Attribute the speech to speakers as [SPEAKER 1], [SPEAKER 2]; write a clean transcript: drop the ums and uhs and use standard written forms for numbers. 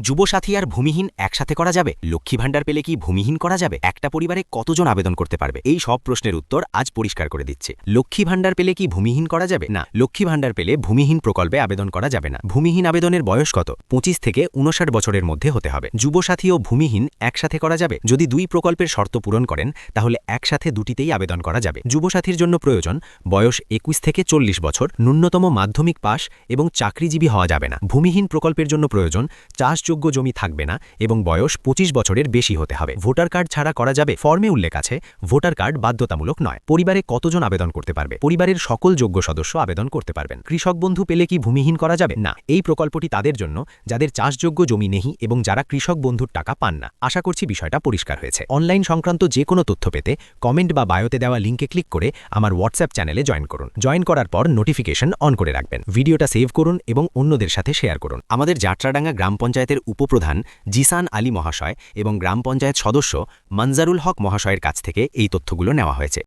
[SPEAKER 1] যুবসাথী আর ভূমিহীন একসাথে করা যাবে? লক্ষ্মী ভাণ্ডার পেলে কি ভূমিহীন করা যাবে? একটা পরিবারে কতজন আবেদন করতে পারবে? এই সব প্রশ্নের উত্তর আজ পরিষ্কার করে দিচ্ছে। লক্ষ্মী ভাণ্ডার পেলে কি ভূমিহীন করা যাবে? না, লক্ষ্মী ভাণ্ডার পেলে ভূমিহীন প্রকল্পে আবেদন করা যাবে না। ভূমিহীন আবেদনের বয়স কত? 25 থেকে 59 বছরের মধ্যে হতে হবে। যুবসাথী ও ভূমিহীন একসাথে করা যাবে? যদি দুই প্রকল্পের শর্ত পূরণ করেন তাহলে একসাথে দুটিতেই আবেদন করা যাবে। যুবসাথীর জন্য প্রয়োজন বয়স 21 থেকে 40 বছর, ন্যূনতম মাধ্যমিক পাশ এবং চাকরিজীবী হওয়া যাবে না। ভূমিহীন প্রকল্পের জন্য প্রয়োজন চাষযোগ্য জমি থাকবে না এবং বয়স 25 বছরের বেশি হতে হবে। ভোটার কার্ড ছাড়া করা যাবে? ফর্মে উল্লেখ আছে ভোটার কার্ড বাধ্যতামূলক নয়। পরিবারে কতজন আবেদন করতে পারবে? পরিবারের সকল যোগ্য সদস্য আবেদন করতে পারবেন। কৃষক বন্ধু পেলে কি ভূমিহীন করা যাবে? না, এই প্রকল্পটি তাদের জন্য যাদের চাষযোগ্য জমি নেই এবং যারা কৃষক বন্ধুর টাকা পান না। আশা করছি বিষয়টা পরিষ্কার হয়েছে। অনলাইন সংক্রান্ত যে কোনো তথ্য পেতে কমেন্ট বা বায়োতে দেওয়া লিঙ্কে ক্লিক করে আমার হোয়াটসঅ্যাপ চ্যানেলে জয়েন করুন। জয়েন করার পর নোটিফিকেশন অন করে রাখবেন। ভিডিওটা সেভ করুন এবং অন্যদের সাথে শেয়ার করুন। আমাদের যাত্রাডাঙ্গা গ্রাম পঞ্চায়েতের উপপ্রধান জিসান আলী মহাশয় এবং গ্রাম পঞ্চায়েত সদস্য মনজারুল হক মহাশয়ের কাছ থেকে এই তথ্যগুলো নেওয়া হয়েছে।